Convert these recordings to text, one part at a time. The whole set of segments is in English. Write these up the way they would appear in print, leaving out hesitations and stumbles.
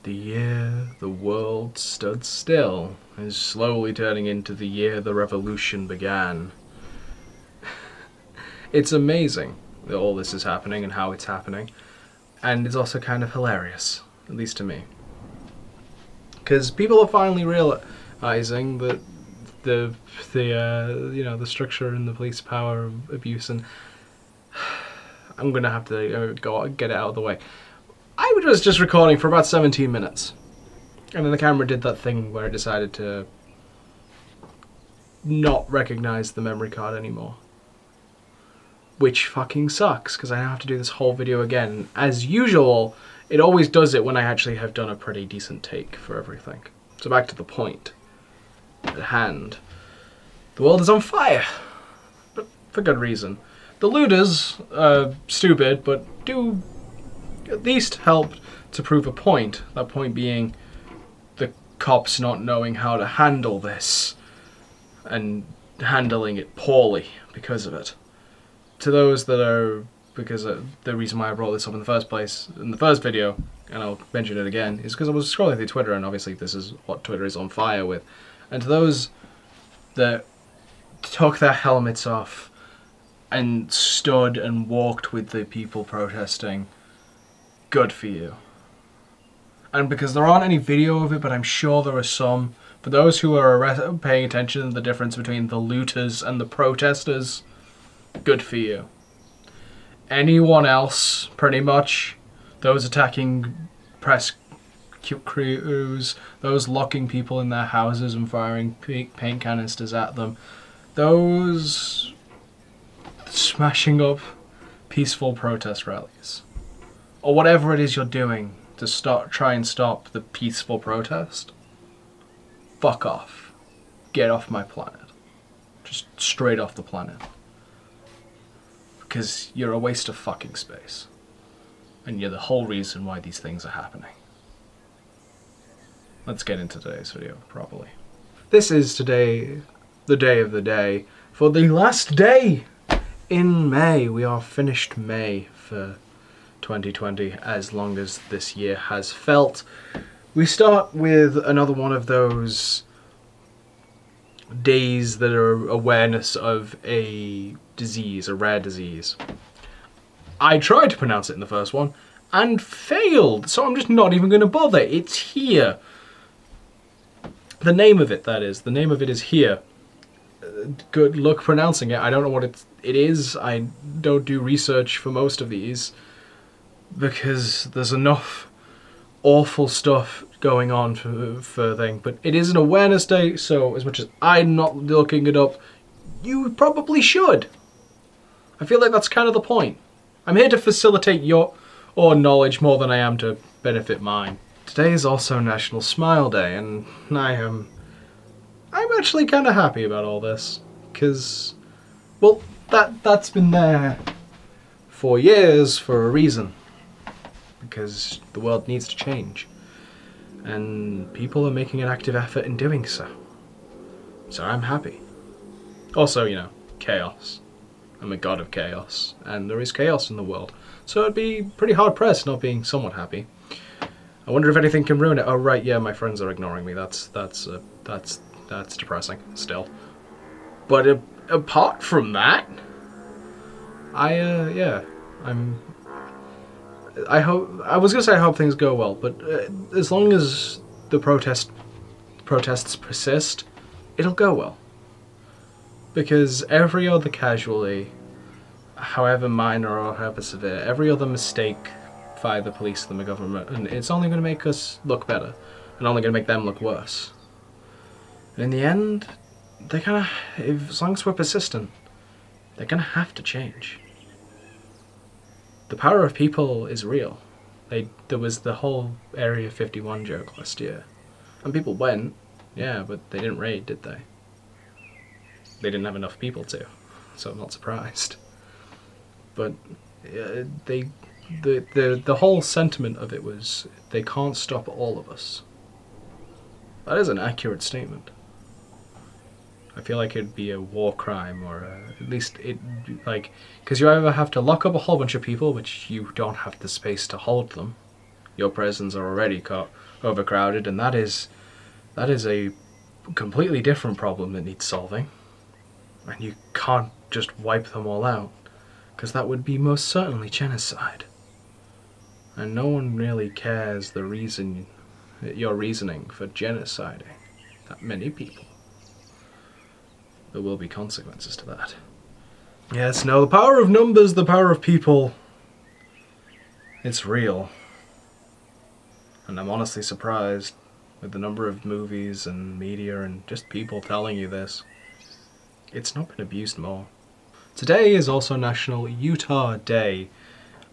The year the world stood still is slowly turning into the year the revolution began. It's amazing that all this is happening and how it's happening, and it's also kind of hilarious, at least to me. Because people are finally realizing that the structure and the police power abuse, and I'm gonna have to get it out of the way. I was just recording for about 17 minutes, and then the camera did that thing where it decided to not recognize the memory card anymore. Which fucking sucks, because I now have to do this whole video again. As usual, it always does it when I actually have done a pretty decent take for everything. So back to the point at hand. The world is on fire, but for good reason. The looters are stupid, but do at least help to prove a point. That point being the cops not knowing how to handle this and handling it poorly because of it. To those that are, because the reason why I brought this up in the first place, in the first video, and I'll mention it again, is because I was scrolling through Twitter, and obviously this is what Twitter is on fire with. And to those that took their helmets off and stood and walked with the people protesting, good for you. And because there aren't any video of it, but I'm sure there are some, for those who are paying attention to the difference between the looters and the protesters, good for you. Anyone else, pretty much, those attacking press crews, those locking people in their houses and firing paint canisters at them, those smashing up peaceful protest rallies, or whatever it is you're doing to try and stop the peaceful protest, fuck off. Get off my planet. Just straight off the planet. Because you're a waste of fucking space. And you're the whole reason why these things are happening. Let's get into today's video properly. This is today, the day of the day, for the last day in May. We are finished May for 2020, as long as this year has felt. We start with another one of those days that are awareness of a disease, a rare disease. I tried to pronounce it in the first one and failed, so I'm just not even going to bother. It's here. The name of it, that is. The name of it is here. Good luck pronouncing it. I don't know what it is. I don't do research for most of these because there's enough awful stuff going on for thing. But it is an awareness day, so as much as I'm not looking it up, you probably should. I feel like that's kind of the point. I'm here to facilitate your knowledge more than I am to benefit mine. Today is also National Smile Day, and I'm actually kind of happy about all this, because, well, that's been there for years for a reason, because the world needs to change, and people are making an active effort in doing so. So I'm happy. Also, you know, chaos. I'm a god of chaos, and there is chaos in the world, so it'd be pretty hard pressed not being somewhat happy. I wonder if anything can ruin it. Oh right, yeah, my friends are ignoring me. That's depressing still. But apart from that, I hope things go well. But as long as the protests persist, it'll go well. Because every other casualty, however minor or however severe, every other mistake by the police and the government, and it's only going to make us look better, and only going to make them look worse. And in the end, they're gonna, as long as we're persistent, they're gonna have to change. The power of people is real. There was the whole Area 51 joke last year, and people went, yeah, but they didn't raid, did they? They didn't have enough people to, so I'm not surprised. But the whole sentiment of it was, they can't stop all of us. That is an accurate statement. I feel like it'd be a war crime, or at least because you either have to lock up a whole bunch of people, which you don't have the space to hold them. Your prisons are already overcrowded, and that is a completely different problem that needs solving. And you can't just wipe them all out, because that would be most certainly genocide. And no one really cares the reason, your reasoning for genociding that many people. There will be consequences to that. Yes, no, the power of numbers, the power of people, it's real. And I'm honestly surprised with the number of movies and media and just people telling you this. It's not been abused more. Today is also National Utah Day.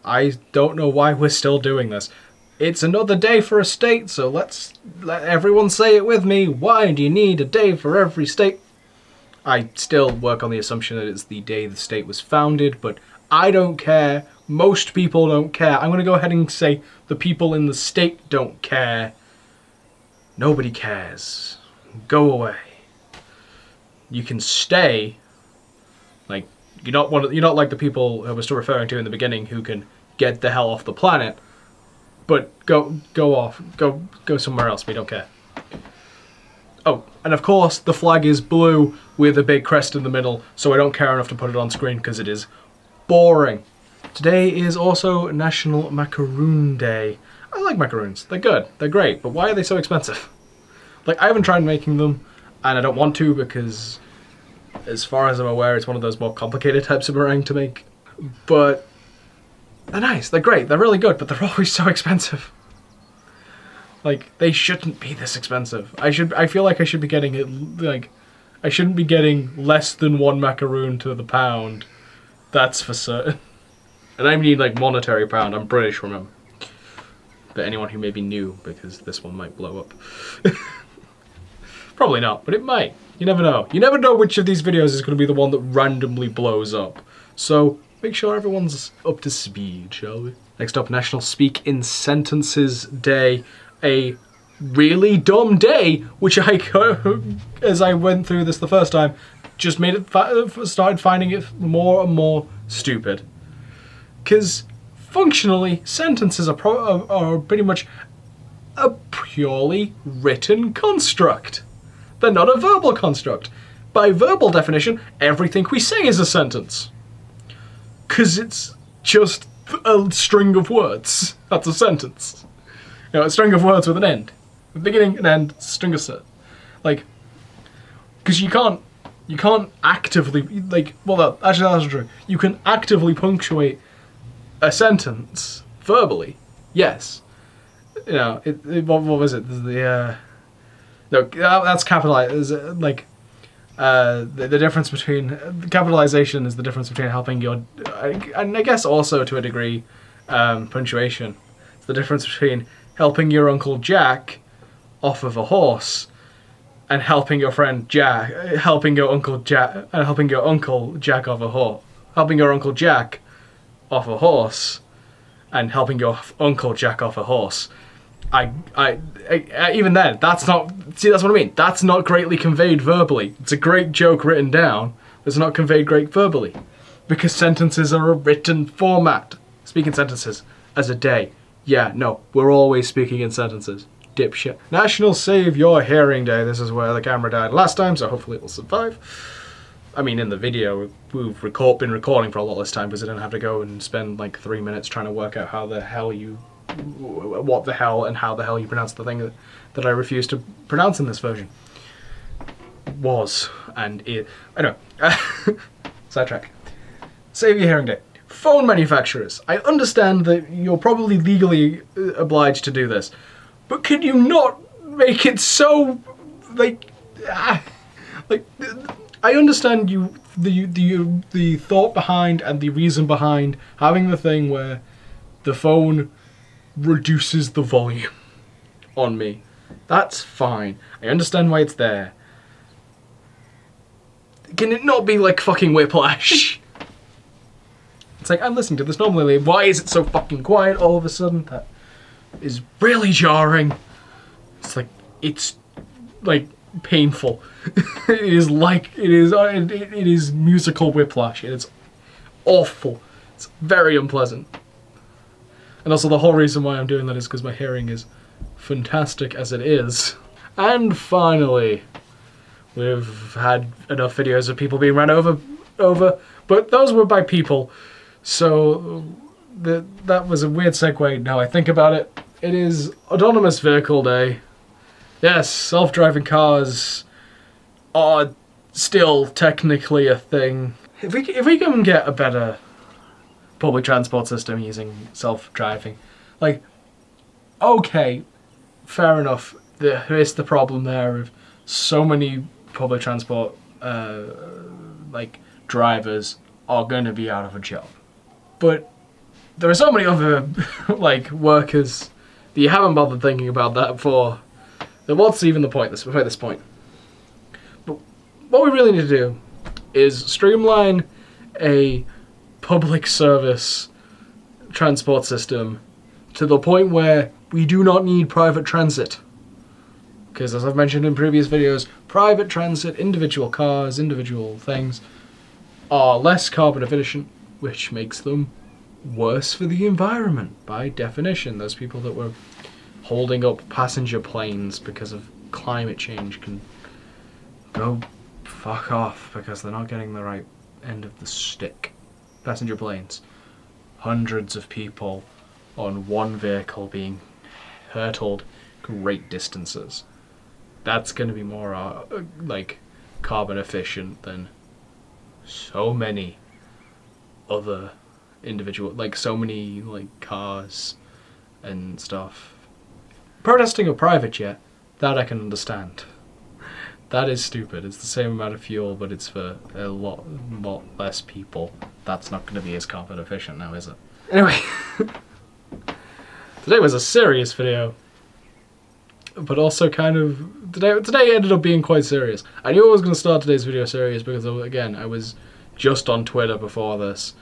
I don't know why we're still doing this. It's another day for a state, so let everyone say it with me. Why do you need a day for every state? I still work on the assumption that it's the day the state was founded, but I don't care. Most people don't care. I'm going to go ahead and say the people in the state don't care. Nobody cares. Go away. You can stay. Like, you're not like the people I was still referring to in the beginning who can get the hell off the planet. But go off. Go somewhere else. We don't care. Oh, and of course, the flag is blue with a big crest in the middle, so I don't care enough to put it on screen because it is boring. Today is also National Macaroon Day. I like macaroons. They're good. They're great. But why are they so expensive? Like, I haven't tried making them, and I don't want to because, as far as I'm aware, it's one of those more complicated types of meringue to make. But they're nice. They're great. They're really good, but they're always so expensive. Like, they shouldn't be this expensive. I feel like I should be getting it, like, I shouldn't be getting less than one macaroon to the pound. That's for certain. And I mean, like, monetary pound. I'm British, remember. But anyone who may be new, because this one might blow up. Probably not, but it might. You never know. You never know which of these videos is going to be the one that randomly blows up. So, make sure everyone's up to speed, shall we? Next up, National Speak in Sentences Day. A really dumb day, which I, as I went through this the first time, just made it, started finding it more and more stupid. Because functionally, sentences are pretty much a purely written construct. They're not a verbal construct. By verbal definition, everything we say is a sentence. Because it's just a string of words. That's a sentence. You know, a string of words with an end. A beginning, an end, string of sentences. Like, because you can't actively, like, well, actually that's not true. You can actively punctuate a sentence verbally, yes. You know, what was it? No, that's capitalized. Like, the difference between capitalization is the difference between helping your, and I guess also to a degree, punctuation. It's the difference between helping your Uncle Jack off of a horse and helping your friend Jack, helping your Uncle Jack off a horse, helping your Uncle Jack off a horse and helping your Uncle Jack off a horse. Even then, that's not, see, that's what I mean. That's not greatly conveyed verbally. It's a great joke written down, but it's not conveyed great verbally. Because sentences are a written format. Speaking sentences as a day. Yeah, no, we're always speaking in sentences. Dipshit. National Save Your Hearing Day. This is where the camera died last time, so hopefully it will survive. I mean, in the video, we've been recording for a lot less time because I didn't have to go and spend like 3 minutes trying to work out how the hell you, what the hell and how the hell you pronounce the thing that I refuse to pronounce in this version. Was, and it, I know. Sidetrack. Save Your Hearing Day. Phone manufacturers, I understand that you're probably legally obliged to do this, but can you not make it so, like, I understand the thought behind and the reason behind having the thing where the phone reduces the volume on me. That's fine. I understand why it's there. Can it not be like fucking Whiplash? It's like, I'm listening to this normally, why is it so fucking quiet all of a sudden? That is really jarring. It's like painful. It is musical Whiplash. It's awful. It's very unpleasant. And also the whole reason why I'm doing that is because my hearing is fantastic as it is. And finally, we've had enough videos of people being run over, but those were by people. So that was a weird segue. Now I think about it, it is Autonomous Vehicle Day. Yes, self-driving cars are still technically a thing. If we can get a better public transport system using self-driving, like, okay, fair enough. There is the problem there of so many public transport like drivers are going to be out of a job, but there are so many other like workers that you haven't bothered thinking about that for. Then what's even the point at this point? But what we really need to do is streamline a public service transport system to the point where we do not need private transit. Because as I've mentioned in previous videos, private transit, individual cars, individual things, are less carbon efficient, which makes them worse for the environment by definition. Those people that were holding up passenger planes because of climate change can go fuck off because they're not getting the right end of the stick. Passenger planes. Hundreds of people on one vehicle being hurtled great distances. That's going to be more like carbon efficient than so many other individual, like so many like cars and stuff. Protesting a private jet, that I can understand. That is stupid. It's the same amount of fuel, but it's for a lot less people. That's not going to be as carbon efficient now, is it? Anyway, today was a serious video, but also kind of today ended up being quite serious. I knew I was going to start today's video serious because, again, I was just on Twitter before this,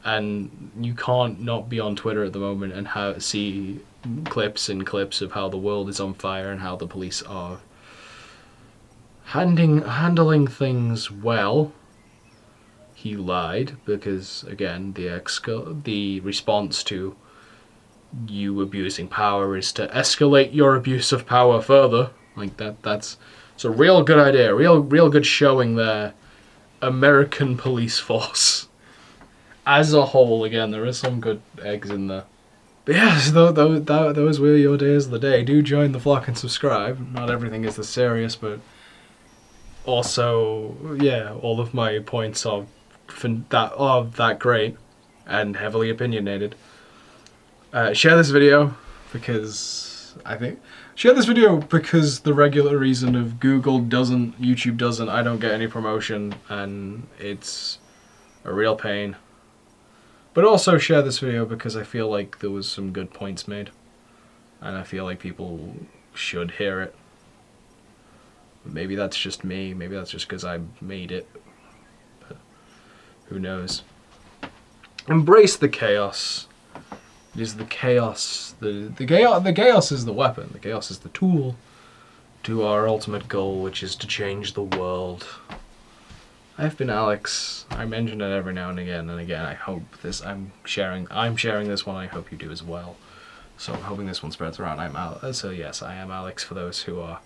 and you can't not be on Twitter at the moment and see clips and clips of how the world is on fire and how the police are handling things well. He lied because, again, the response to you abusing power is to escalate your abuse of power further. Like that's a real good idea, real good showing there. American police force as a whole. Again, there is some good eggs in there. But yes, those were your days of the day. Do join the flock and subscribe. Not everything is this serious, but also, yeah, all of my points are that great and heavily opinionated. Share this video because the regular reason of YouTube doesn't, I don't get any promotion, and it's a real pain. But also share this video because I feel like there was some good points made, and I feel like people should hear it. Maybe that's just me, maybe that's just because I made it, but who knows. Embrace the chaos. It is the chaos. The chaos is the weapon. The chaos is the tool to our ultimate goal, which is to change the world. I've been Alex. I mention it every now and again. I hope I'm sharing this one. I hope you do as well. So I'm hoping this one spreads around. So yes, I am Alex for those who are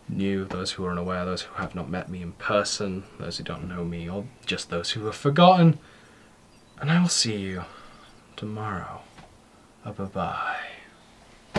new, those who are unaware, those who have not met me in person, those who don't know me, or just those who have forgotten. And I will see you tomorrow. Bye-bye.